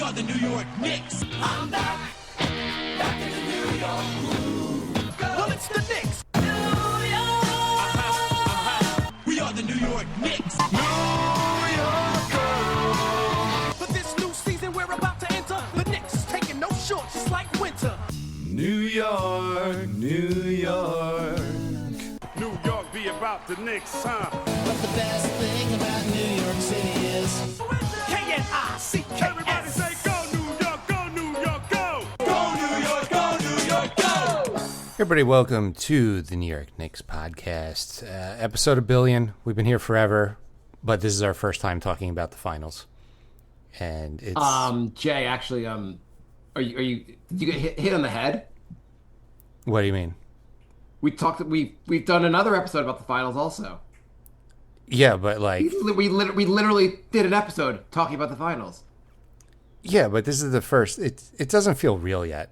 are the New York Knicks. I'm back in the New York groove. Well, it's the Knicks. New York. We are the New York Knicks. New York. For this new season we're about to enter, the Knicks taking no shorts just like winter. New York, New York. New York be about the Knicks, huh? But the best thing about New York City is K-N-I-C-K-S. Everybody say go New York, go New York, go! Go New York, go New York, go! Everybody, welcome to the New York Knicks podcast, episode 1 billion. We've been here forever, but this is our first time talking about the finals, and it's Jay, actually, are you did you get hit on the head? What do you mean? We've done another episode about the finals also. Yeah, but like We literally did an episode talking about the finals. yeah, but this is the first. It doesn't feel real yet.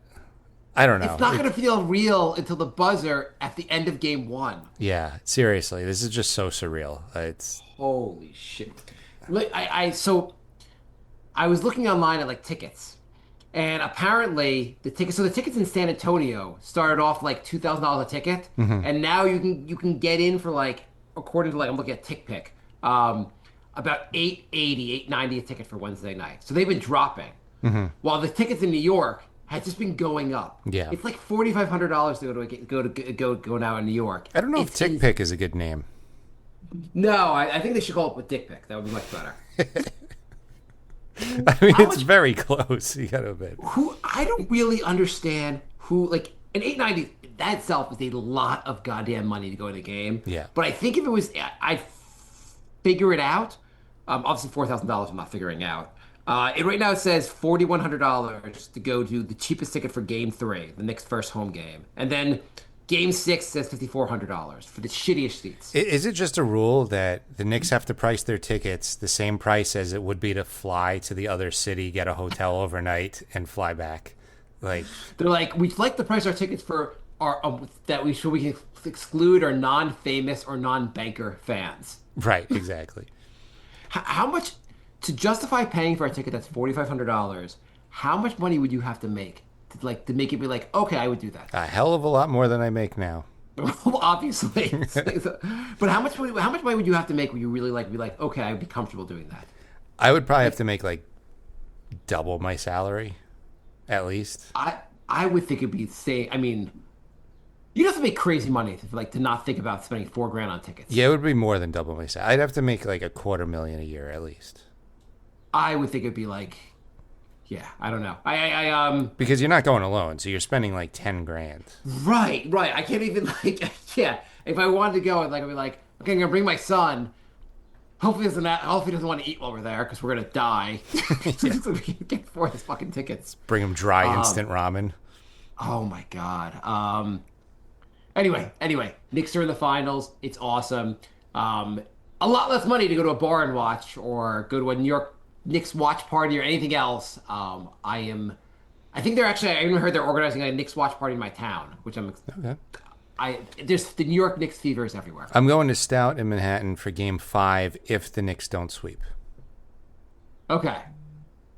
I don't know. It's not going to feel real until the buzzer at the end of game 1. Yeah, seriously, this is just so surreal. It's Holy shit! So I was looking online at like tickets, and apparently the tickets in San Antonio started off like $2,000 a ticket, and now you can get in for like, according to like I'm looking at TickPick, about $880, $890 a ticket for Wednesday night. So they've been dropping, while the tickets in New York had just been going up. Yeah. It's like $4,500 to go now in New York. I don't know if TickPick is a good name. No, I think they should call it with Dick Pick. That would be much better. I mean, it's very close. You gotta admit. I don't really understand who, like, an $890, that itself is a lot of goddamn money to go in a game. Yeah. But I think if it was, I'd figure it out. Obviously $4,000 I'm not figuring out. Right now it says $4,100 to go to the cheapest ticket for game 3, the Knicks' first home game. And then game 6 says $5,400 for the shittiest seats. Is it just a rule that the Knicks have to price their tickets the same price as it would be to fly to the other city, get a hotel overnight, and fly back? Like They're like, we'd like to price our tickets for our we can exclude our non-famous or non-banker fans. right, exactly. How much to justify paying for a ticket that's $4,500? How much money would you have to make to make it be like, okay, I would do that? A hell of a lot more than I make now. Well, obviously, but how much money would you have to make? Would you really be like, okay, I'd be comfortable doing that? I would probably have to make like double my salary, at least. I would think it'd be say. I mean, you'd have to make crazy money to not think about spending $4,000 on tickets. Yeah, it would be more than double my salary. I'd have to make like $250,000 a year at least. I would think it'd be like, yeah, I don't know. Because you're not going alone, so you're spending like $10,000. Right. I can't even yeah. If I wanted to go, I'd be like, okay, I'm gonna bring my son. Hopefully he doesn't want to eat while we're there because we're gonna die. So we can get 4 of his fucking tickets. Bring them dry instant ramen. Oh my god. Anyway, Knicks are in the finals. It's awesome. A lot less money to go to a bar and watch or go to a New York Knicks watch party or anything else. I think I even heard they're organizing a Knicks watch party in my town, which I'm Okay. There's the New York Knicks fever is everywhere. I'm going to Stout in Manhattan for Game 5 if the Knicks don't sweep. Okay.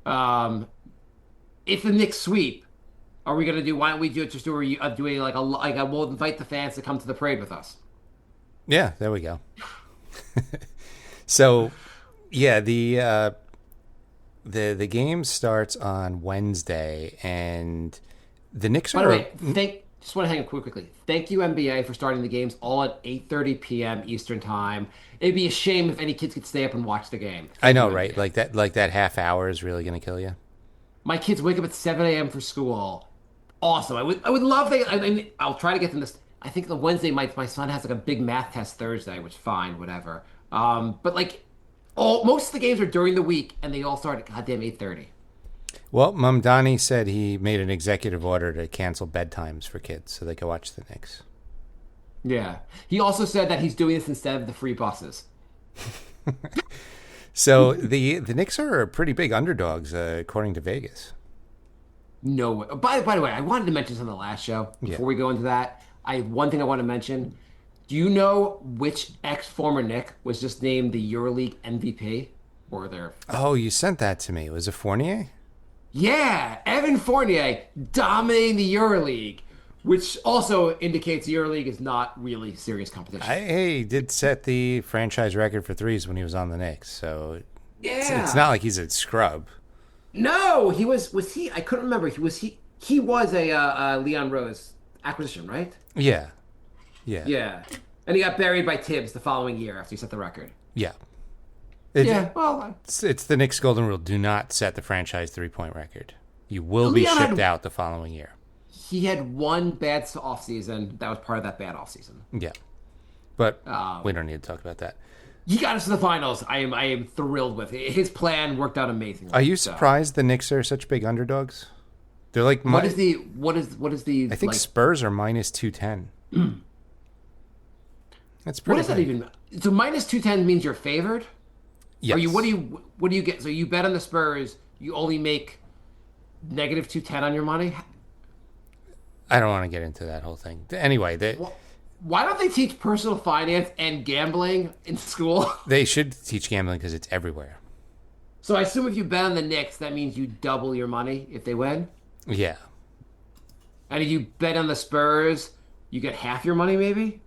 If the Knicks sweep, are we gonna do? Why don't we do it? Just we'll invite the fans to come to the parade with us. Yeah, there we go. So, yeah, the game starts on Wednesday, and the Knicks are. By the way, just want to hang up quickly. Thank you, NBA, for starting the games all at 8:30 p.m. Eastern time. It'd be a shame if any kids could stay up and watch the game. I know, right? Like that half hour is really going to kill you. My kids wake up at 7 a.m. for school. Awesome. I would love that. I mean, I'll try to get them this. I think the Wednesday, my son has like a big math test Thursday, which fine, whatever. But like, most of the games are during the week, and they all start at goddamn 8:30. Well, Mamdani said he made an executive order to cancel bedtimes for kids so they could watch the Knicks. Yeah. He also said that he's doing this instead of the free buses. So the Knicks are pretty big underdogs, according to Vegas. No way. By the way, I wanted to mention something on the last show before we go into that. I have one thing I want to mention. Do you know which ex-former Knick was just named the EuroLeague MVP? Or their... Oh, you sent that to me. Was it Fournier? Yeah, Evan Fournier dominating the EuroLeague, which also indicates the EuroLeague is not really serious competition. He did set the franchise record for threes when he was on the Knicks, so Yeah. it's not like he's a scrub. No, he was he? I couldn't remember. He was a Leon Rose acquisition, right? Yeah. Yeah. Yeah, and he got buried by Tibbs the following year after he set the record. Yeah. Well, It's the Knicks' golden rule. Do not set the franchise three-point record. You will be Leon shipped had- out the following year. he had one bad offseason. That was part of that bad offseason. Yeah. But we don't need to talk about that. He got us to the finals. I am thrilled with it. His plan worked out amazingly. Are you so. surprised the Knicks are such big underdogs? They're like What is the I think like, Spurs are minus 210. That's what pretty does that big. even? So minus 210 means you're favored. Yes. Or what do you get? So you bet on the Spurs, you only make negative 210 on your money. I don't want to get into that whole thing. Anyway, Why don't they teach personal finance and gambling in school? they should teach gambling because it's everywhere. So I assume if you bet on the Knicks, that means you double your money if they win. Yeah. And if you bet on the Spurs, you get half your money, maybe.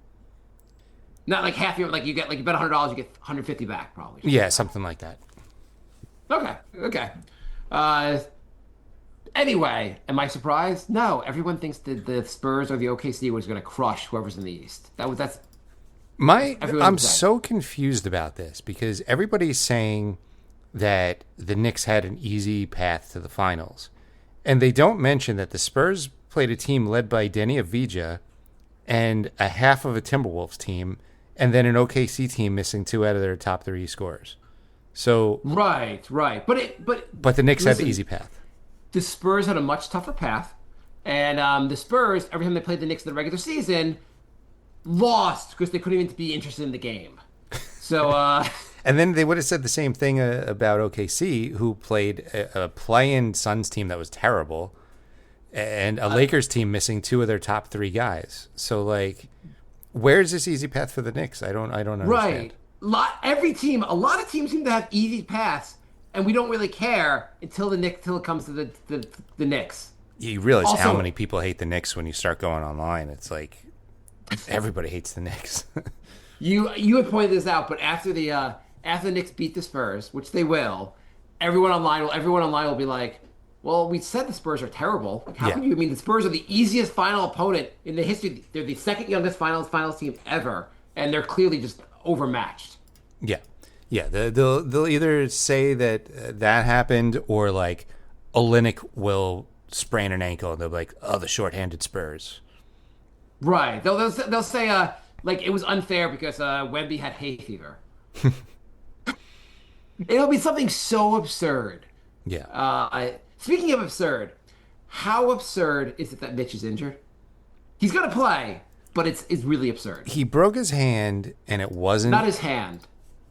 Not like half your you bet $100, you get 150 back probably. Yeah, something like that. Okay. Anyway, am I surprised? No, everyone thinks that the Spurs or the OKC was going to crush whoever's in the East. That's everyone's I'm saying. so confused about this because everybody's saying that the Knicks had an easy path to the finals. And they don't mention that the Spurs played a team led by Denny Avdija and a half of a Timberwolves team, and then an OKC team missing two out of their top three scorers. So right. But the Knicks had listen, the easy path. the Spurs had a much tougher path, and the Spurs, every time they played the Knicks in the regular season, lost because they couldn't even be interested in the game. So, And then they would have said the same thing about OKC, who played a play-in Suns team that was terrible, and a Lakers team missing two of their top three guys. So, like, where's this easy path for the Knicks? I don't understand. right, a lot of teams seem to have easy paths, and we don't really care until it comes to the Knicks. You realize how Also- many people hate the Knicks when you start going online. It's like everybody hates the Knicks. You had pointed this out, but after the Knicks beat the Spurs, which they will, everyone online will be like, "Well, we said the Spurs are terrible. Like, how Yeah. can you mean the Spurs are the easiest final opponent in the history? They're the second youngest finals team ever, and they're clearly just overmatched." Yeah. They'll either say that that happened, or like Olynyk will sprain an ankle, and they'll be like, "Oh, the shorthanded Spurs." Right? They'll say like it was unfair because Wemby had hay fever. It'll be something so absurd. Yeah. Speaking of absurd, how absurd is it that Mitch is injured? He's gonna play, but it's really absurd. He broke his hand, and it wasn't Not his hand.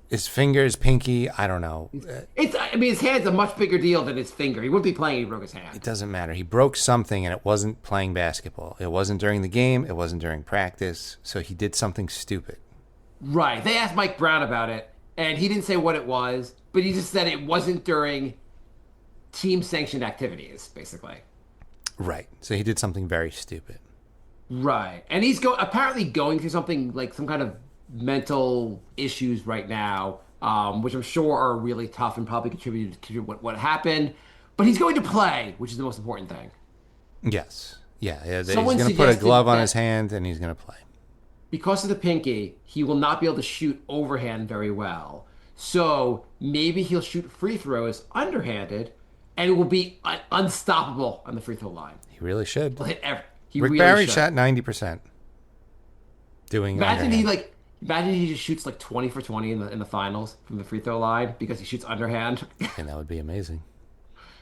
his finger, his pinky. I don't know. His hand's a much bigger deal than his finger. He wouldn't be playing if he broke his hand. It doesn't matter. He broke something, and it wasn't playing basketball. It wasn't during the game. It wasn't during practice. So he did something stupid. Right. They asked Mike Brown about it, and he didn't say what it was, but he just said it wasn't during team-sanctioned activities, basically. Right. So he did something very stupid. Right. And he's apparently going through something like some kind of mental issues right now, which I'm sure are really tough and probably contributed to what happened. But he's going to play, which is the most important thing. Yes. Yeah. He's Someone going to put a suggested glove on that- his hand, and he's going to play. Because of the pinky, he will not be able to shoot overhand very well. So maybe he'll shoot free throws underhanded, and will be unstoppable on the free throw line. He really should. He'll hit he Rick really Barry should. shot 90%. Doing Imagine underhand. Imagine he just shoots like 20 for 20 in the finals from the free throw line because he shoots underhand. And that would be amazing.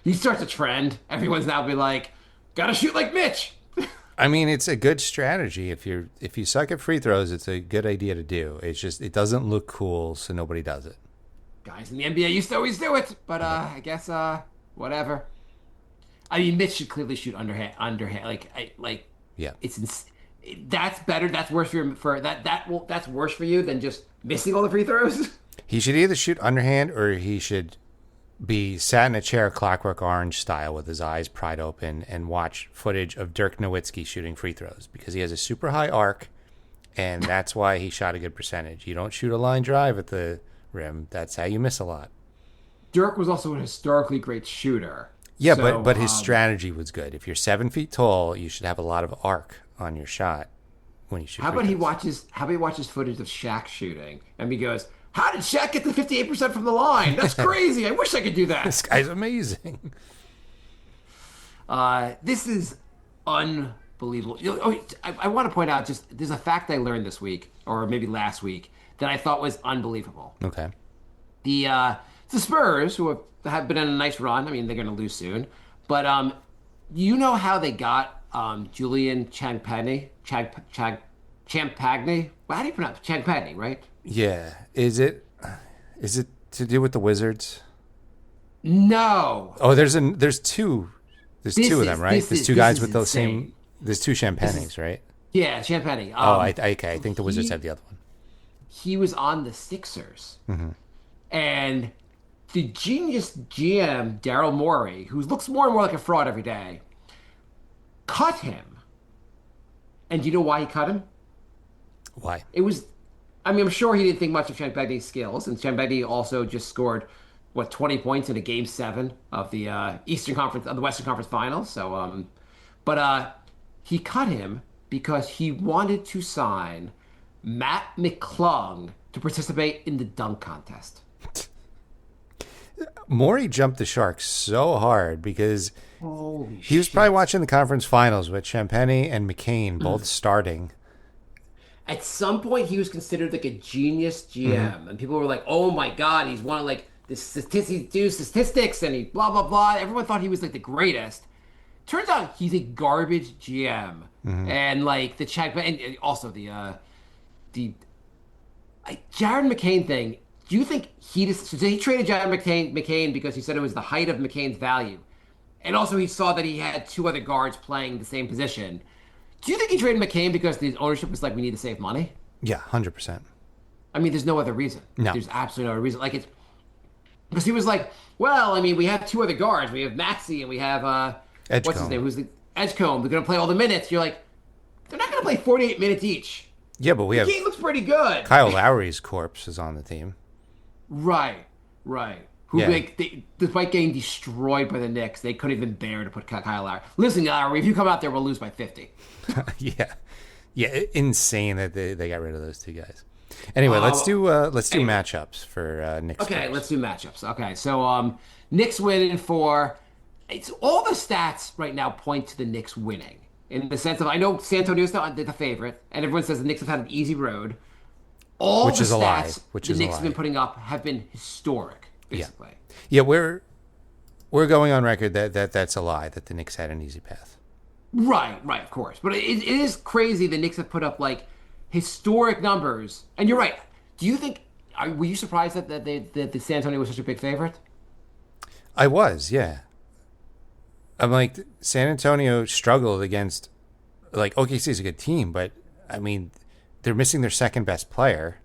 He starts a trend. Everyone's now be like, gotta shoot like Mitch. I mean, it's a good strategy. If you suck at free throws, it's a good idea to do. It's just it doesn't look cool, so nobody does it. Guys in the NBA used to always do it, but I guess whatever. I mean, Mitch should clearly shoot underhand. Yeah. That's better. That's worse that's worse for you than just missing all the free throws. He should either shoot underhand or he should be sat in a chair Clockwork Orange style with his eyes pried open and watch footage of Dirk Nowitzki shooting free throws because he has a super high arc, and that's why he shot a good percentage. You don't shoot a line drive at the rim. That's how you miss a lot. Dirk was also a historically great shooter. Yeah, So, but his strategy was good. If you're 7 feet tall, you should have a lot of arc on your shot when you shoot. How free about he throws. watches footage of Shaq shooting and he goes, "How did Shaq get the 58% from the line? That's crazy. I wish I could do that." This guy's amazing. This is unbelievable. I want to point out there's a fact I learned this week, or maybe last week, that I thought was unbelievable. Okay. The Spurs, who have been on a nice run. I mean, they're going to lose soon, but you know how they got Julian Champagny? Champagny? Well, how do you pronounce it? Champagny, right? Yeah. Is it to do with the Wizards? No. Oh, there's two. There's two of them, right? There's two guys with the insane. same. There's two Champagnes, right? Yeah, Champagny. Okay. I think the Wizards have the other one. He was on the Sixers, and the genius GM Daryl Morey, who looks more and more like a fraud every day, cut him. And do you know why he cut him? Why? It was, I mean, I'm sure he didn't think much of Champagny's skills, and Champagny also just scored 20 points in a Game 7 of the the Western Conference Finals. So, he cut him because he wanted to sign Matt McClung to participate in the dunk contest. Morey jumped the Sharks so hard because Holy he was probably watching the conference finals with Champagny and McCain both starting. At some point, he was considered like a genius GM, and people were like, "Oh my God, he's one of like the statistics, and he blah blah blah." Everyone thought he was like the greatest. Turns out he's a garbage GM, and like the check, and also the Jared McCain thing. Do you think so he traded Jared McCain because he said it was the height of McCain's value, and also he saw that he had two other guards playing the same position. Do you think he traded McCain because the ownership was like, we need to save money? Yeah, 100%. I mean, there's no other reason. No. There's absolutely no other reason. Like, it's because he was like, well, I mean, we have two other guards. We have Maxey and we have Edgecombe. what's his name? Who's the Edgecombe? They're going to play all the minutes. You're like, they're not going to play 48 minutes each. Yeah, but we have McCain looks pretty good. Kyle Lowry's corpse is on the team. Right. Who Yeah. despite getting destroyed by the Knicks, they couldn't even bear to put Kyle Lowry. Listen, Lowry, if you come out there, we'll lose by 50. Yeah, insane that they got rid of those two guys. Anyway, let's do matchups for Knicks. Okay, Spurs. let's do matchups. Okay, so Knicks winning it's all the stats right now point to the Knicks winning. In the sense of, I know San Antonio's the favorite, and everyone says the Knicks have had an easy road. All Which the is a lie. stats Which the is a Knicks lie. have been putting up have been historic, basically. Yeah, we're going on record that that's a lie, that the Knicks had an easy path. Right, of course. But it is crazy the Knicks have put up like historic numbers. And you're right. Do you think? Were you surprised that the San Antonio was such a big favorite? I was, yeah. I'm like, San Antonio struggled against, like, OKC is a good team, but I mean, they're missing their second best player.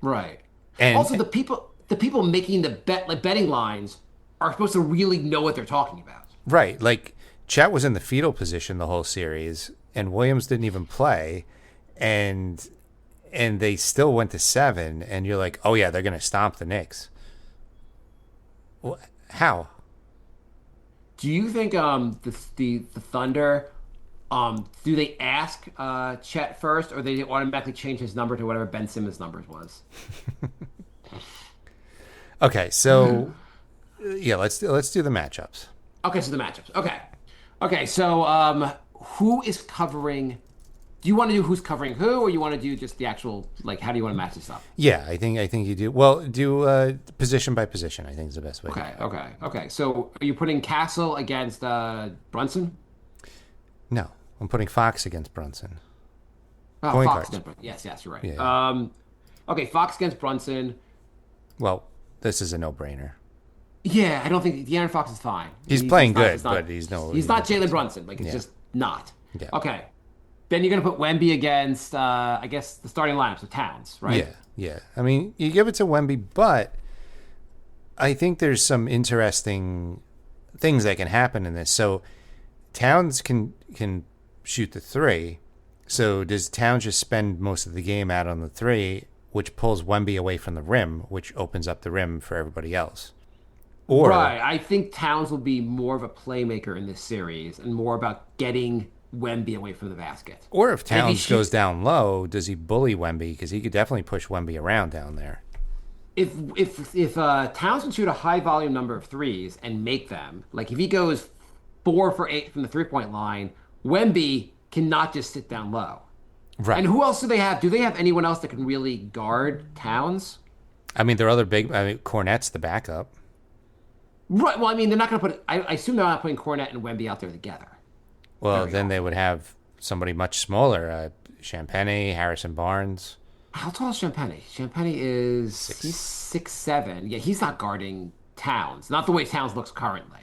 Right. And Also, the people making the betting lines are supposed to really know what they're talking about. right, like Chet was in the fetal position the whole series, and Williams didn't even play, and they still went to 7, and you're like, oh yeah, they're gonna stomp the Knicks. Well, how? Do you think the Thunder do they ask Chet first, or they automatically change his number to whatever Ben Simmons' numbers was? Okay, so yeah, let's do the matchups. Okay, so the matchups. Okay. So who is covering? Do you want to do who's covering who, or you want to do just the actual like? How do you want to match this up? Yeah, I think you do. Well, do position by position. I think is the best way. Okay. So are you putting Castle against Brunson? No, I'm putting Fox against Brunson. Oh, Point Fox guards. against Brunson. Yes, you're right. Yeah. Okay, Fox against Brunson. Well, this is a no-brainer. Yeah, I don't think De'Aaron Fox is fine. He's playing not- good, but he's not no Jalen Brunson. Like it's just not. Yeah. Okay. Then you're gonna put Wemby against I guess the starting lineup, so Towns, right? Yeah. I mean, you give it to Wemby, but I think there's some interesting things that can happen in this. So Towns can shoot the three. So does Towns just spend most of the game out on the three, which pulls Wemby away from the rim, which opens up the rim for everybody else? Or Right. I think Towns will be more of a playmaker in this series and more about getting Wemby away from the basket. Or if And Towns goes down low, does he bully Wemby? Because he could definitely push Wemby around down there. If Towns can shoot a high volume number of threes and make them, like if he goes 4 for 8 from the 3-point line, Wemby cannot just sit down low. Right. And who else do they have? Do they have anyone else that can really guard Towns? I mean, their other big. I mean, Cornette's the backup. Right. Well, I mean, they're not going to put. I assume they're not putting Cornette and Wemby out there together. Well, then they would have somebody much smaller. Champagny, Harrison Barnes. How tall is Champagny? Champagny is he's 6'7". Yeah, he's not guarding Towns. Not the way Towns looks currently.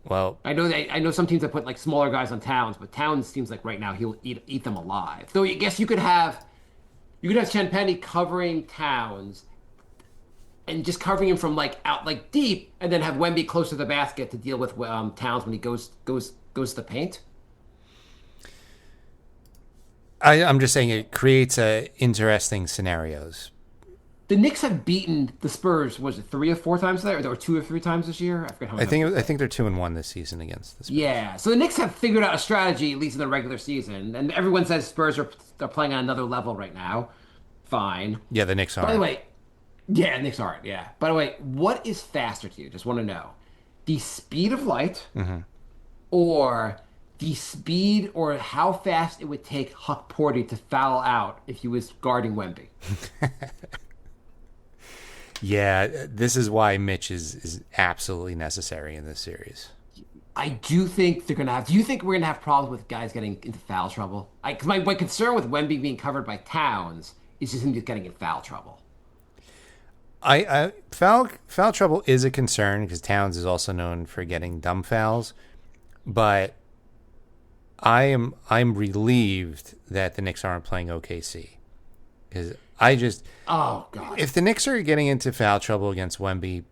Well, I know some teams have put like smaller guys on Towns, but Towns seems like right now he'll eat them alive. Though I guess you could have Champagny covering Towns and just covering him from like out like deep, and then have Wemby close to the basket to deal with Towns when he goes to the paint. I'm just saying it creates interesting scenarios. The Knicks have beaten the Spurs. Was it 3 or 4 times there, or 2 or 3 times this year? I forget how many. I think they're 2-1 this season against the Spurs. Yeah, so the Knicks have figured out a strategy, at least in the regular season, and everyone says Spurs are playing on another level right now. Fine. Yeah, the Knicks are. By the way, yeah, Knicks aren't. Yeah. By the way, what is faster to you? Just want to know, the speed of light, or the speed or how fast it would take Huck Porty to foul out if he was guarding Wemby. Yeah, this is why Mitch is absolutely necessary in this series. I do think they're going to have... Do you think we're going to have problems with guys getting into foul trouble? Because my concern with Wemby being covered by Towns is just him just getting in foul trouble. Foul trouble is a concern because Towns is also known for getting dumb fouls, but I'm relieved that the Knicks aren't playing OKC because Oh God! if the Knicks are getting into foul trouble against Wemby,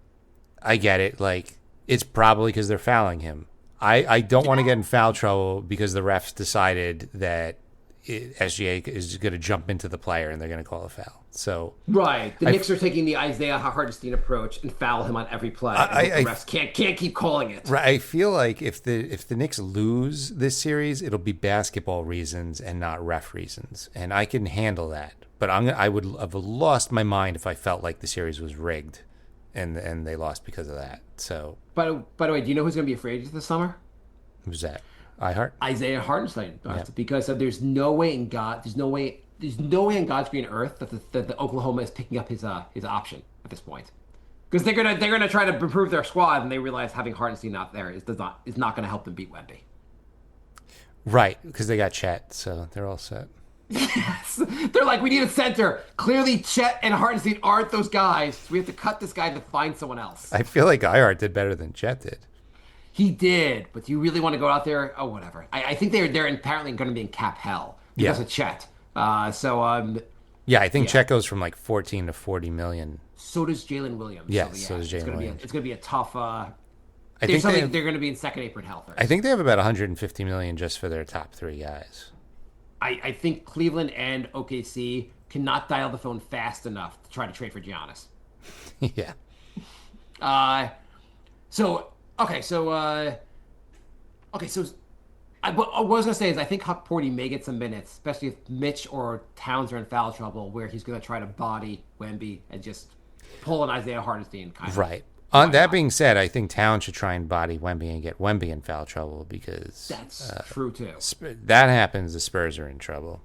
I get it. Like it's probably because they're fouling him. I don't want to get in foul trouble because the refs decided that SGA is going to jump into the player and they're going to call a foul. So right, the Knicks are taking the Isaiah Hartenstein approach and foul him on every play. The refs can't keep calling it. Right, I feel like if the Knicks lose this series, it'll be basketball reasons and not ref reasons, and I can handle that. But I would have lost my mind if I felt like the series was rigged, and they lost because of that. So, by the way, do you know who's going to be afraid this summer? Who's that? iHeart? Isaiah Hartenstein, because there's no way in God's green earth that the Oklahoma is picking up his option at this point, because they're gonna try to improve their squad, and they realize having Hartenstein out there is not going to help them beat Wemby. Right, because they got Chet, so they're all set. Yes, they're like, we need a center. Clearly, Chet and Hartenstein aren't those guys. So we have to cut this guy to find someone else. I feel like iHeart did better than Chet did. He did, but do you really want to go out there? Oh, whatever. I think they're apparently going to be in cap hell because of Chet. Yeah, I think Chet goes from like 14 to 40 million. So does Jalen Williams. Yes, so does Jalen Williams. It's going to be a tough. I think they're going to be in second apron hell. I think they have about 150 million just for their top 3 guys. I think Cleveland and OKC cannot dial the phone fast enough to try to trade for Giannis. Yeah. So what I was gonna say is I think Huck Porty may get some minutes, especially if Mitch or Towns are in foul trouble, where he's gonna try to body Wemby and just pull an Isaiah Hartenstein kind of. Right. That being said, I think Towns should try and body Wemby and get Wemby in foul trouble because that's true too. That happens, the Spurs are in trouble.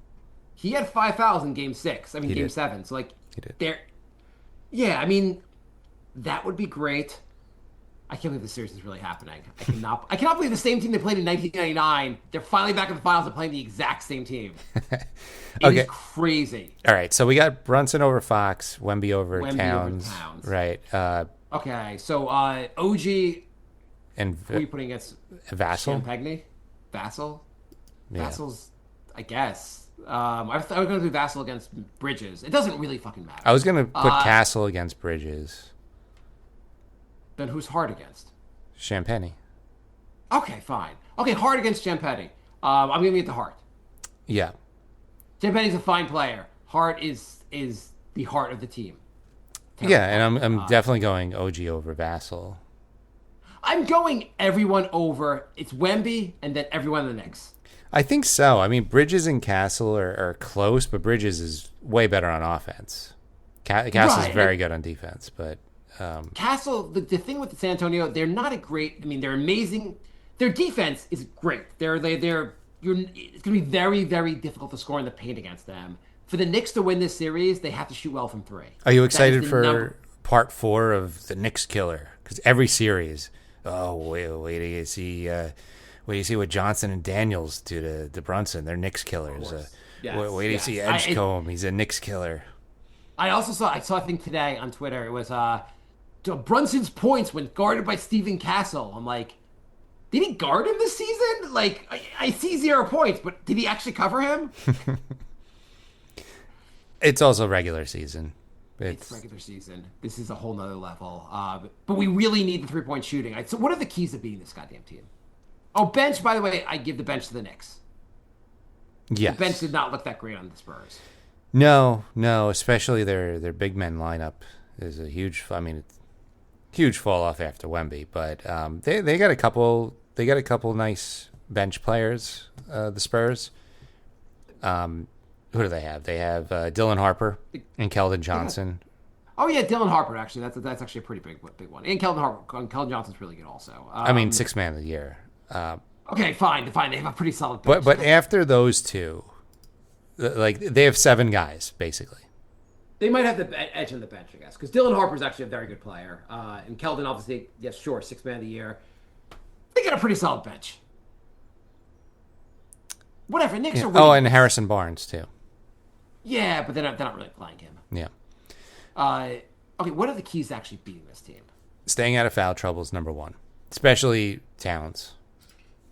He had 5 fouls in Game 6. I mean, Game 7. So like, yeah. I mean, that would be great. I can't believe this series is really happening. I cannot believe the same team they played in 1999. They're finally back in the finals and playing the exact same team. It is crazy. All right, so we got Brunson over Fox, Wemby over Towns. Right. Okay, so OG and who are you putting against Vassell? Champagny? Vassell? Yeah. Vassell's, I guess. I was going to do Vassell against Bridges. It doesn't really fucking matter. I was going to put Castle against Bridges. Then who's hard against? Champagne. Okay, fine. Okay, hard against Champetti. I'm giving it to Hart. Yeah. Champetti's a fine player. Hart is the heart of the team. Yeah, and I'm definitely going OG over Vassell. I'm going everyone over. It's Wemby and then everyone in the Knicks. I think so. I mean, Bridges and Castle are close, but Bridges is way better on offense. Castle's very good on defense, but Castle. The thing with San Antonio, they're not a great. I mean, they're amazing. Their defense is great. It's going to be very, very difficult to score in the paint against them. For the Knicks to win this series, they have to shoot well from three. Are you excited for part 4 of the Knicks killer? Because every series, wait till you see what Johnson and Daniels do to Brunson. They're Knicks killers. Yes, wait till you see Edgecombe. He's a Knicks killer. I saw a thing today on Twitter. It was Brunson's points when guarded by Steven Castle. I'm like, did he guard him this season? Like, I see 0 points, but did he actually cover him? It's also regular season. It's regular season. This is a whole nother level. But we really need the 3-point shooting. So what are the keys to beating this goddamn team? Oh, bench, by the way, I give the bench to the Knicks. Yes. The bench did not look that great on the Spurs. No, especially their big men lineup is a huge. I mean, it's huge fall off after Wemby, but they got a couple. They got a couple nice bench players. The Spurs. Who do they have? They have Dylan Harper and Keldon Johnson. Oh yeah, Dylan Harper. Actually, that's actually a pretty big one. And Keldon Johnson's really good also. I mean, 6th man of the year. Okay, fine. They have a pretty solid bench. But after those two, like they have 7 guys basically. They might have the edge on the bench, I guess, because Dylan Harper's actually a very good player, and Keldon obviously, yes, sure, 6th man of the year. They got a pretty solid bench. Whatever, Knicks are winning. Oh, and Harrison Barnes too. Yeah, but they're not really playing him. Yeah. Okay, what are the keys to actually beating this team? Staying out of foul trouble is number 1, especially Towns.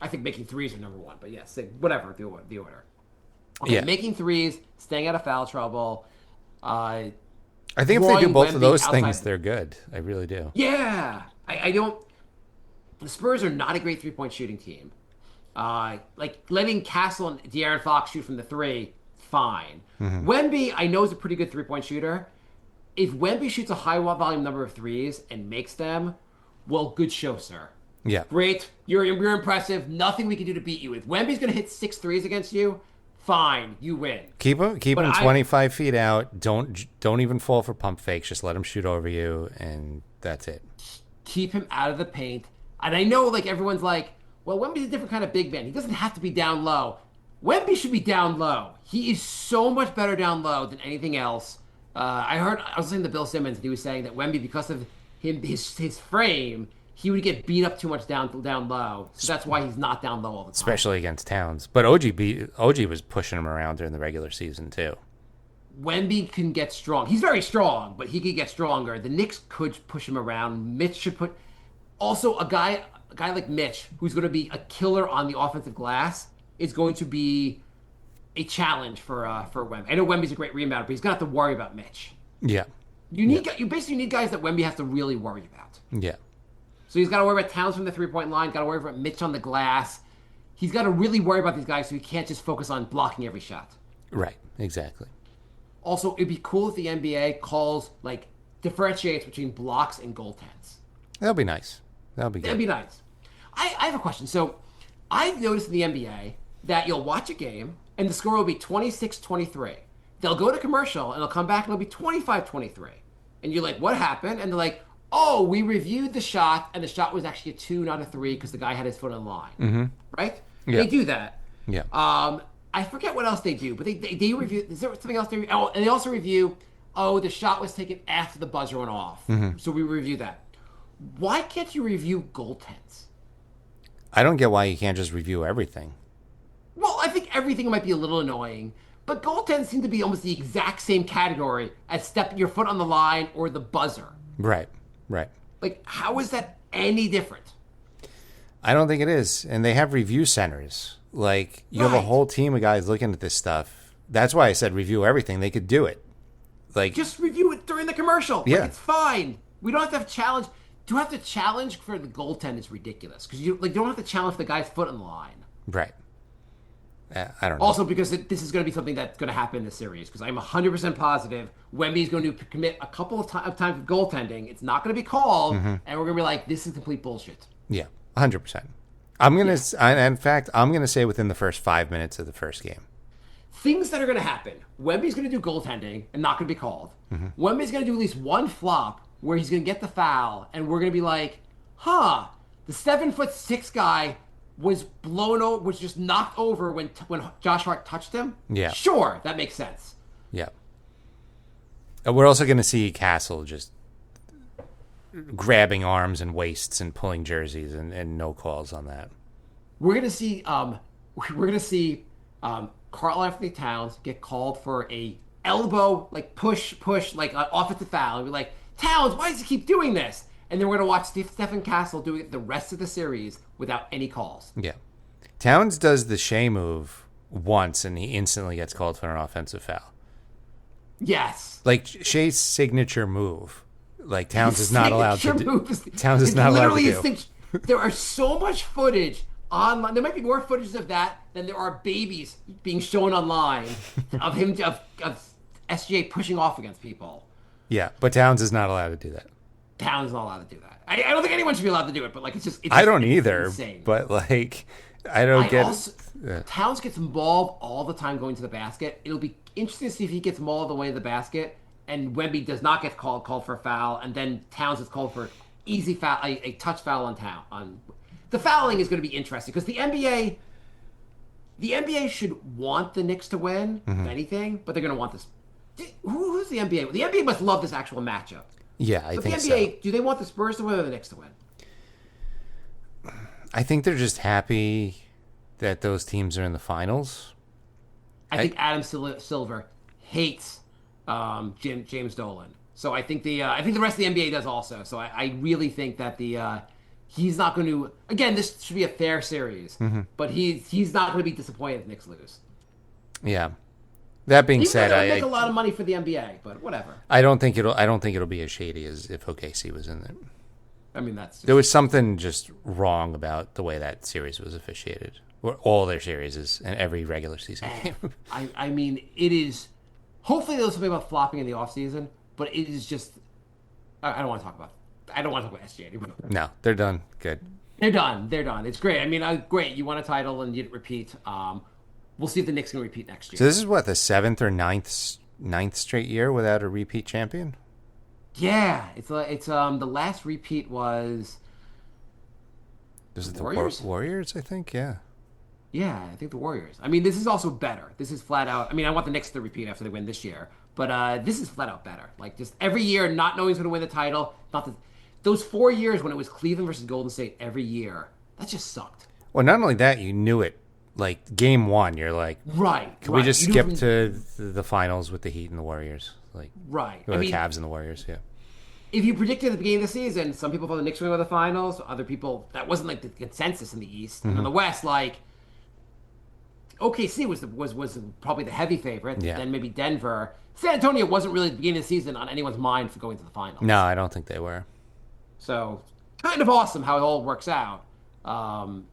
I think making threes are number 1, but yes, whatever the order. Okay, Yeah. Making threes, staying out of foul trouble. I think if they do both of those things, they're good. I really do. Yeah, I don't. The Spurs are not a great 3-point shooting team. Like letting Castle and De'Aaron Fox shoot from the 3, fine. Mm-hmm. Wemby, I know is a pretty good 3-point shooter. If Wemby shoots a high volume number of threes and makes them, well, good show, sir. Yeah. Great, you're impressive. Nothing we can do to beat you. If Wemby's going to hit 6 threes against you, fine, you win. Keep him 25 feet out. Don't even fall for pump fakes. Just let him shoot over you, and that's it. Keep him out of the paint. And I know, like, everyone's like, well, Wemby's a different kind of big man. He doesn't have to be down low. Wemby should be down low. He is so much better down low than anything else. I was listening to Bill Simmons, and he was saying that Wemby, because of his frame, he would get beat up too much down low. So that's why he's not down low all the time. Especially against Towns. But OG was pushing him around during the regular season too. Wemby can get strong. He's very strong, but he could get stronger. The Knicks could push him around. Mitch should put. Also, a guy like Mitch, who's going to be a killer on the offensive glass, is going to be a challenge for Wemby. I know Wemby's a great rebounder, but he's going to have to worry about Mitch. Yeah. You basically need guys that Wemby has to really worry about. Yeah. So he's got to worry about Towns from the 3-point line. Got to worry about Mitch on the glass. He's got to really worry about these guys, so he can't just focus on blocking every shot. Right. Exactly. Also, it'd be cool if the NBA differentiates between blocks and goaltends. That'll be nice. That'll be good. That'd be nice. I have a question. So I've noticed in the NBA that you'll watch a game and the score will be 26-23. They'll go to commercial and they'll come back and it'll be 25-23. And you're like, what happened? And they're like, oh, we reviewed the shot and the shot was actually a 2, not a 3, because the guy had his foot on the line. Mm-hmm. Right? Yeah. They do that. Yeah. I forget what else they do, but they review. Is there something else they review? Oh, and they also review, the shot was taken after the buzzer went off. Mm-hmm. So we review that. Why can't you review goaltends? I don't get why you can't just review everything. Well, I think everything might be a little annoying, but goaltends seem to be almost the exact same category as stepping your foot on the line or the buzzer. Right. Like, how is that any different? I don't think it is. And they have review centers. Like, you have a whole team of guys looking at this stuff. That's why I said review everything. They could do it. Like, just review it during the commercial. Yeah. Like, it's fine. We don't have to have a challenge. to have to challenge for the goaltend is ridiculous because you don't have to challenge the guy's foot on the line. Right. I don't know. Also, because this is going to be something that's going to happen in the series, because I'm 100% positive Wemby's going to commit a couple of times of goaltending. It's not going to be called, and we're going to be like, this is complete bullshit. Yeah, 100%. I'm going to, in fact, I'm going to say within the first 5 minutes of the first game. Things that are going to happen. Wemby's going to do goaltending and not going to be called. Wemby's going to do at least one flop where he's going to get the foul, and we're going to be like, the 7'6" guy was blown over, was just knocked over when Josh Hart touched him. Yeah. Sure, that makes sense. Yeah. We're also going to see Castle just grabbing arms and waists and pulling jerseys and no calls on that. We're going to see Karl Anthony Towns get called for a elbow, like push, like an offensive foul. And we're like, Towns, why does he keep doing this? And then we're going to watch Stephen Castle doing it the rest of the series without any calls. Yeah. Towns does the Shea move once, and he instantly gets called for an offensive foul. Yes. Like, Shea's signature move. Like, Towns is not allowed to do. Towns is not allowed to do. There are so much footage online. There might be more footage of that than there are babies being shown online of him, of SGA pushing off against people. Yeah, but Towns is not allowed to do that. Towns is not allowed to do that. I don't think anyone should be allowed to do it, but like it's I don't either. Insane. But like, I don't get. Also, Towns gets involved all the time going to the basket. It'll be interesting to see if he gets mauled the way to the basket, and Wemby does not get called for a foul, and then Towns is called for easy foul, a touch foul on the fouling is going to be interesting because the NBA should want the Knicks to win, if anything, but they're going to want this. Who's the NBA? The NBA must love this actual matchup. Yeah, I think the NBA, so. do they want the Spurs to win or the Knicks to win? I think they're just happy that those teams are in the finals. I think Adam Silver hates James Dolan, so I think the rest of the NBA does also. So I really think that he's not going to. Again, this should be a fair series, but he's not going to be disappointed if Knicks lose. Yeah. That being said, I make a lot of money for the NBA, but whatever. I don't think it'll be as shady as if OKC was in it. I mean, that's there was something just wrong about the way that series was officiated, or all their series and every regular season game. I mean, it is. Hopefully, there's something about flopping in the offseason, but it is just. I don't want to talk about. I don't want to talk about SGA anymore. No, they're done. Good. They're done. It's great. I mean, great. You won a title and you didn't repeat. We'll see if the Knicks can repeat next year. So this is what, the 7th or 9th straight year without a repeat champion? Yeah, it's the last repeat was it the Warriors? Warriors, I think, yeah. Yeah, I think the Warriors. I mean, this is also better. This is flat out. I mean, I want the Knicks to repeat after they win this year, but this is flat out better. Like just every year, not knowing who's going to win the title. Those 4 years when it was Cleveland versus Golden State every year, that just sucked. Well, not only that, you knew it. Like game one, you're like, right? Can we just skip to the finals with the Heat and the Warriors? Like, right? Or the Cavs and the Warriors, yeah. If you predicted at the beginning of the season, some people thought the Knicks would go to the finals. Other people, that wasn't like the consensus in the East. And in the West, like OKC was probably the heavy favorite. Yeah. Then maybe Denver. San Antonio wasn't really at the beginning of the season on anyone's mind for going to the finals. No, I don't think they were. So kind of awesome how it all works out.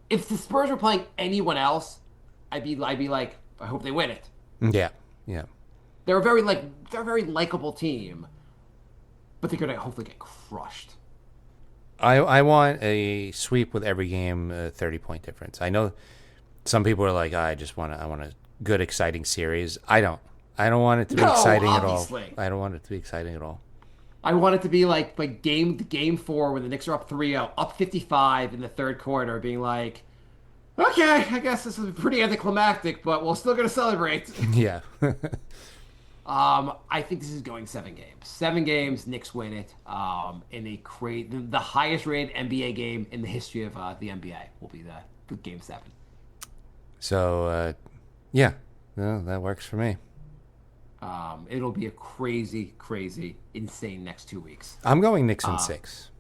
If the Spurs were playing anyone else, I'd be like, I hope they win it. Yeah. They're a very likable team, but they're gonna hopefully get crushed. I want a sweep with every game, 30-point difference. I know some people are like, I want a good, exciting series. I don't want it to be exciting obviously. at all. I don't want it to be exciting at all. I want it to be like game 4 when the Knicks are up 3-0, up 55 in the third quarter, being like, okay, I guess this is pretty anticlimactic, but we're still going to celebrate. Yeah. I think this is going 7 games. 7 games, Knicks win it. In the highest rated NBA game in the history of the NBA will be the game 7. So, yeah, no, that works for me. It'll be a crazy, insane next 2 weeks. I'm going Knicks in 6.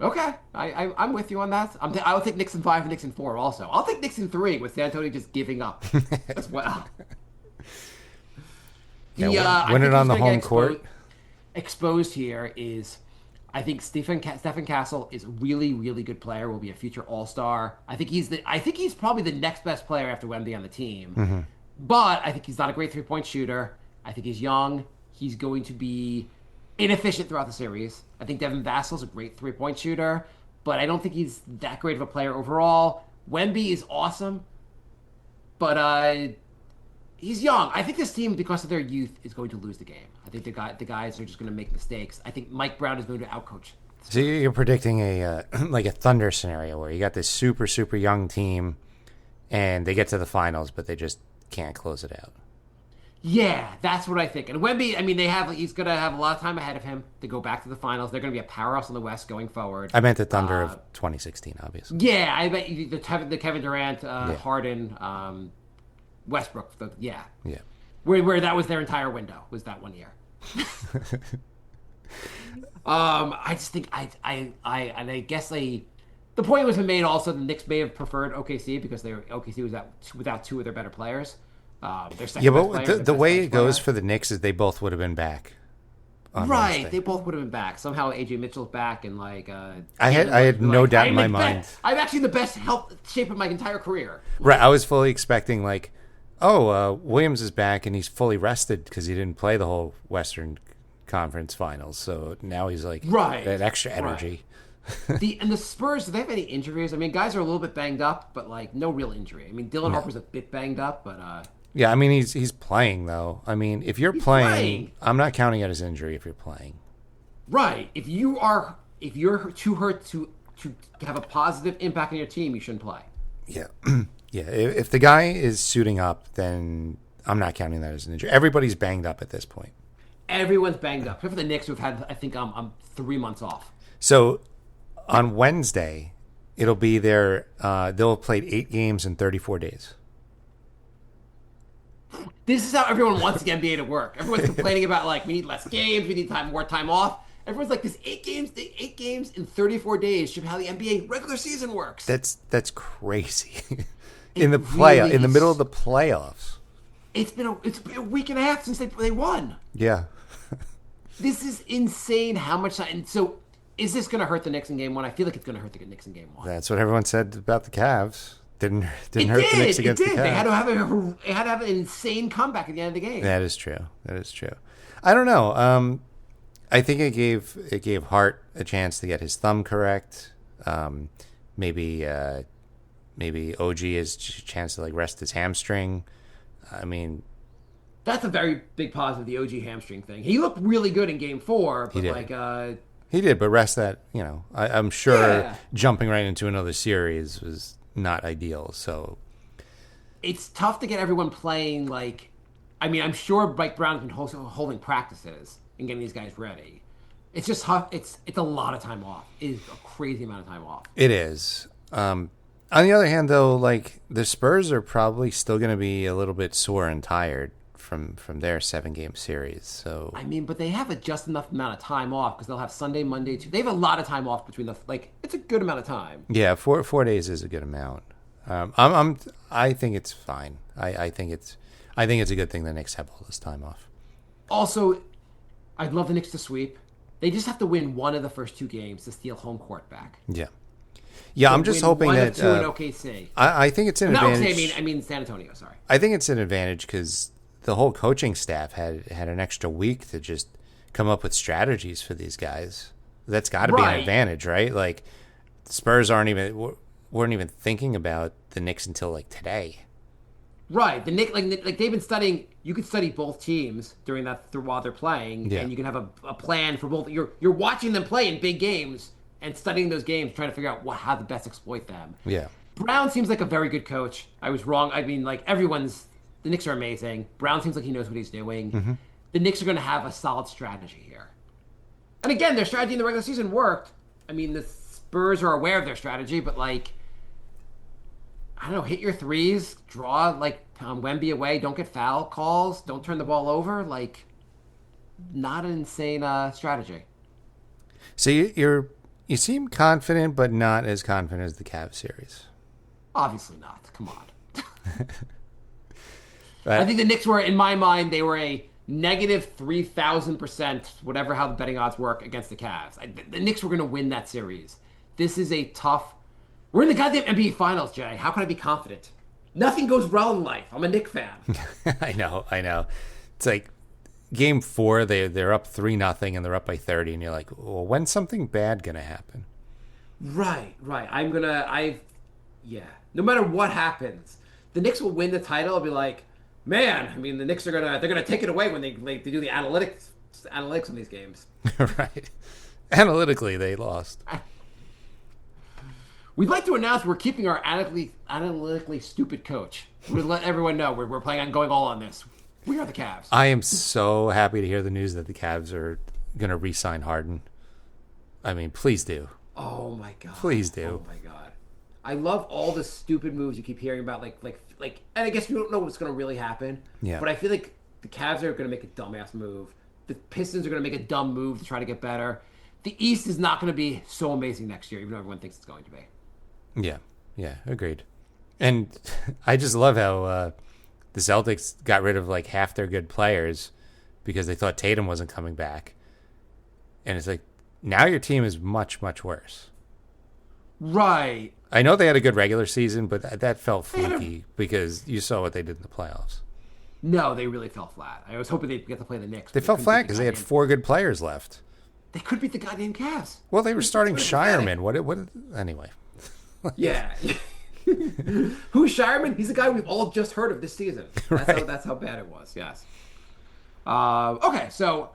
Okay, I'm with you on that. I would take Knicks in 5 and Knicks in 4 also. I'll take Knicks in 3 with San Antonio just giving up as well. Win it on the home court. Exposed here is I think Stephen Castle is a really, really good player. Will be a future All-Star. I think he's probably the next best player after Wemby on the team. But I think he's not a great 3-point shooter. I think he's young. He's going to be inefficient throughout the series. I think Devin Vassal's a great 3-point shooter, but I don't think he's that great of a player overall. Wemby is awesome, but he's young. I think this team, because of their youth, is going to lose the game. I think the guys are just going to make mistakes. I think Mike Brown is going to outcoach. So you're predicting a like a Thunder scenario where you got this super, super young team, and they get to the finals, but they just can't close it out. Yeah, that's what I think. And Wemby, I mean, he's going to have a lot of time ahead of him to go back to the finals. They're going to be a powerhouse in the West going forward. I meant the Thunder of 2016, obviously. Yeah, I bet you the Kevin Durant, Harden, Westbrook. Yeah. Where that was their entire window, was that 1 year. I just think I guess the point was made also. The Knicks may have preferred OKC because OKC was without two of their better players. Their second best player, the way it goes for the Knicks is they both would have been back. Right, Wednesday. they both would have been back. Somehow AJ Mitchell's back, and I had no doubt in my mind. I'm actually in the best health shape of my entire career. Right, I was fully expecting Williams is back and he's fully rested because he didn't play the whole Western Conference Finals, so now he's that extra energy. Right. And the Spurs, do they have any injuries? I mean, guys are a little bit banged up, but no real injury. I mean, Dylan Harper's a bit banged up, but yeah, I mean he's playing though. I mean, if you're playing, I'm not counting out his injury if you're playing. Right. If you're too hurt to have a positive impact on your team, you shouldn't play. Yeah. Yeah. If the guy is suiting up, then I'm not counting that as an injury. Everybody's banged up at this point. Everyone's banged up. Except for the Knicks, who've had, I think, 3 months off. So on Wednesday, it'll be they'll have played 8 games in 34 days. This is how everyone wants the NBA to work. Everyone's complaining about we need less games, we need more time off. Everyone's like, this 8 games in 34 days should be how the NBA regular season works. That's crazy. In the middle of the playoffs. It's been a week and a half since they won. Yeah. This is insane how much time. And so, is this going to hurt the Knicks in Game 1? I feel like it's going to hurt the Knicks in Game 1. That's what everyone said about the Cavs. Didn't hurt the Knicks against the Cavs. They had to have an insane comeback at the end of the game. That is true. I don't know. I think it gave Hart a chance to get his thumb correct. Maybe OG has a chance to rest his hamstring. I mean, that's a very big positive, the OG hamstring thing. He looked really good in Game 4, but he did, but rest that, I'm sure jumping right into another series was not ideal. So it's tough to get everyone playing. I'm sure Mike Brown's been holding practices and getting these guys ready. It's just tough. It's a lot of time off. It is a crazy amount of time off. It is. On the other hand, though, the Spurs are probably still going to be a little bit sore and tired from their 7-game series. So but they have just enough amount of time off because they'll have Sunday, Monday, Tuesday. They have a lot of time off between it's a good amount of time. Yeah, 4 days is a good amount. I think it's fine. I think it's a good thing the Knicks have all this time off. Also, I'd love the Knicks to sweep. They just have to win one of the first 2 games to steal home court back. Yeah. Yeah, I'm just hoping that. 2 in OKC. I think it's an advantage. OKC, I mean San Antonio. Sorry. I think it's an advantage because the whole coaching staff had an extra week to just come up with strategies for these guys. That's got to be an advantage, right? The Spurs weren't even thinking about the Knicks until today. Right. The Knicks, they've been studying. You could study both teams while they're playing, and you can have a plan for both. You're watching them play in big games and studying those games, trying to figure out how to best exploit them. Yeah. Brown seems like a very good coach. I was wrong. The Knicks are amazing. Brown seems like he knows what he's doing. Mm-hmm. The Knicks are going to have a solid strategy here. And again, their strategy in the regular season worked. The Spurs are aware of their strategy, but I don't know, hit your threes, draw Wemby away, don't get foul calls, don't turn the ball over. Not an insane strategy. So you seem confident, but not as confident as the Cavs series. Obviously not. Come on. Right. I think the Knicks were, in my mind, they were a negative 3,000%, whatever how the betting odds work against the Cavs. The Knicks were going to win that series. This is a tough. We're in the goddamn NBA Finals, Jay. How can I be confident? Nothing goes well in life. I'm a Knicks fan. I know. It's like game 4, they're up 3-0 and they're up by 30, and you're like, well, when's something bad gonna happen? Right. No matter what happens, the Knicks will win the title. I'll be like, man. I mean, the Knicks they're gonna take it away when they do the analytics on these games. Right. Analytically, they lost. We'd like to announce we're keeping our analytically stupid coach. We'd let everyone know we're planning on going all on this. We are the Cavs. I am so happy to hear the news that the Cavs are going to re-sign Harden. I mean, please do. Oh my god. Please do. Oh my god. I love all the stupid moves you keep hearing about, like, and I guess you don't know what's going to really happen. Yeah. But I feel like the Cavs are going to make a dumbass move. The Pistons are going to make a dumb move to try to get better. The East is not going to be so amazing next year, even though everyone thinks it's going to be. Yeah, agreed. And I just love how the Celtics got rid of like half their good players because they thought Tatum wasn't coming back. And it's like, now your team is much, much worse. Right. I know they had a good regular season, but that felt fluky because you saw what they did in the playoffs. No, they really fell flat. I was hoping they'd get to play the Knicks. They fell flat because they had 4 good players left. They could beat the goddamn Cavs. Well, they were starting Shireman. What? Anyway. Yeah. Who's Shireman? He's a guy we've all just heard of this season. That's how bad it was. Yes. Okay, so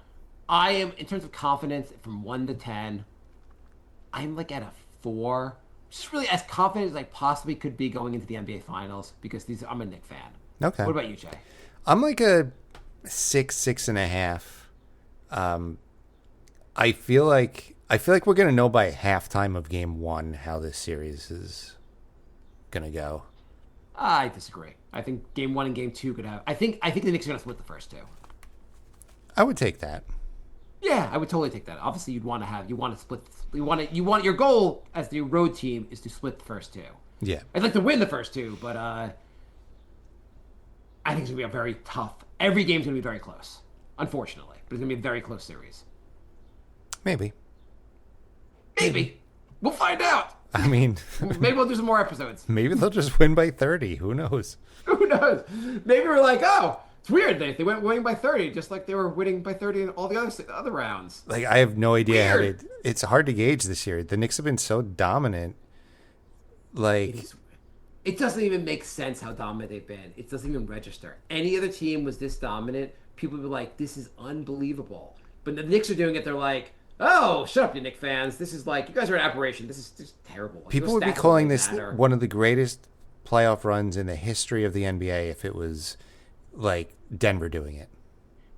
I am, in terms of confidence, from 1 to 10, I'm like at a 4. Just really as confident as I possibly could be going into the NBA Finals because I'm a Knicks fan. Okay. What about you, Jay? I'm like a 6.5. I feel like we're gonna know by halftime of game 1 how this series is gonna go. I disagree. I think game 1 and game 2 could have. I think the Knicks are gonna split the first 2. I would take that. Yeah, I would totally take that. Obviously, you want to split. Your goal as the road team is to split the first 2. Yeah. I'd like to win the first 2, but I think it's gonna be a very tough. Every game's gonna be very close, unfortunately, but it's gonna be a very close series. Maybe. We'll find out. I mean, Maybe we'll do some more episodes. maybe they'll just win by 30. Who knows? Who knows? Maybe we're like, oh, it's weird. They went winning by 30, just like they were winning by 30 in all the other rounds. Like, I have no idea how Weird. it's hard to gauge this year. The Knicks have been so dominant. Like, It doesn't even make sense how dominant they've been. It doesn't even register. Any other team was this dominant, people would be like, this is unbelievable. But the Knicks are doing it, they're like, oh, shut up, you Knicks fans. This is like, you guys are an aberration. This is just terrible. Like, people those would be stats calling don't this matter. one of the greatest playoff runs in the history of the NBA if it was like Denver doing it.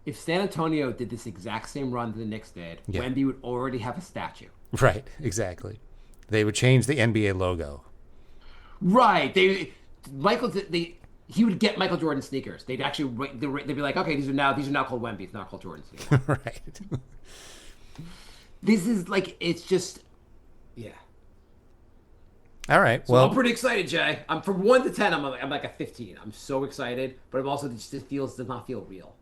If San Antonio did this exact same run that the Knicks did, Yeah. Wemby would already have a statue. Right, exactly. They would change the NBA logo. Right. He would get Michael Jordan sneakers. They'd be like, okay, these are now called Wemby. It's not called Jordan sneakers. Right. This is like, it's just, yeah. All right. So Well, I'm pretty excited, Jay. I'm from 1 to 10. I'm like a 15. I'm so excited, but I'm also just does not feel real.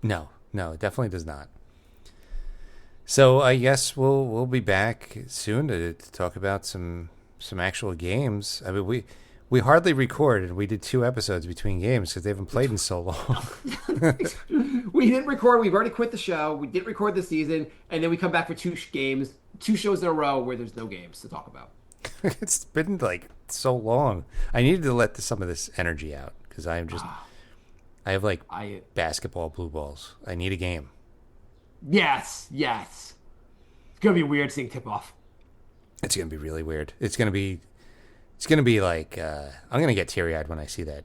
no, it definitely does not. So I guess we'll be back soon to talk about some actual games. I mean, we hardly recorded. We did 2 episodes between games because they haven't played in so long. We didn't record. We've already quit the show. We didn't record the season, and then we come back for 2 games, 2 shows in a row where there's no games to talk about. It's been like so long. I needed to let some of this energy out because I have like basketball blue balls. I need a game. Yes. It's gonna be weird seeing tip off. It's gonna be really weird. It's gonna be like I'm gonna get teary eyed when I see that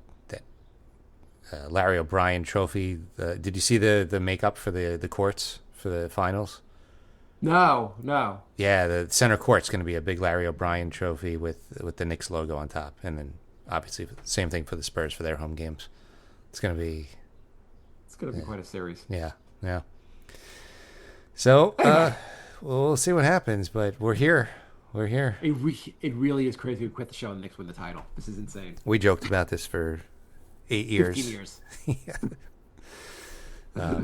Larry O'Brien trophy. Did you see the makeup for the courts for the finals? No. Yeah, the center court's gonna be a big Larry O'Brien trophy with the Knicks logo on top, and then obviously the same thing for the Spurs for their home games. It's gonna be quite a series. Yeah. So we'll see what happens, but we're here. It really is crazy to quit the show and the Knicks win the title. This is insane. We joked about this for 8 years. 15 years. Yeah.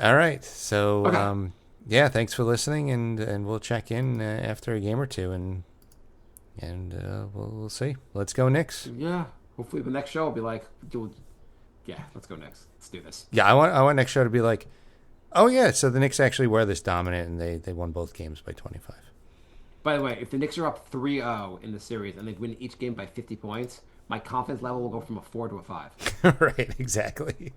All right. So, Okay. yeah, thanks for listening, and we'll check in after a game or two, and we'll see. Let's go Knicks. Yeah. Hopefully the next show will be like, yeah, let's go Knicks. Let's do this. Yeah, I want next show to be like, oh yeah, so the Knicks actually were this dominant, and they won both games by 25. By the way, if the Knicks are up 3-0 in the series and they win each game by 50 points, my confidence level will go from a 4 to a 5. Right, exactly.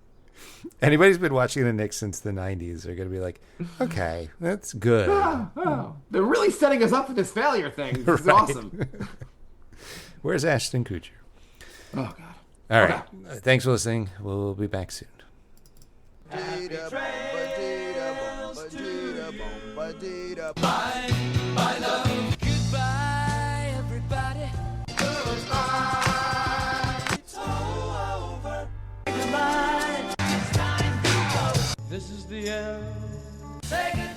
Anybody who's been watching the Knicks since the 90s are going to be like, okay, that's good. Oh, they're really setting us up for this failure thing. This is awesome. Where's Ashton Kutcher? Oh, God. All right. Thanks for listening. We'll be back soon. Bye, love. Goodbye, everybody. Goodbye. It's all over. Goodbye. It's time to go. This is the end. Say goodbye.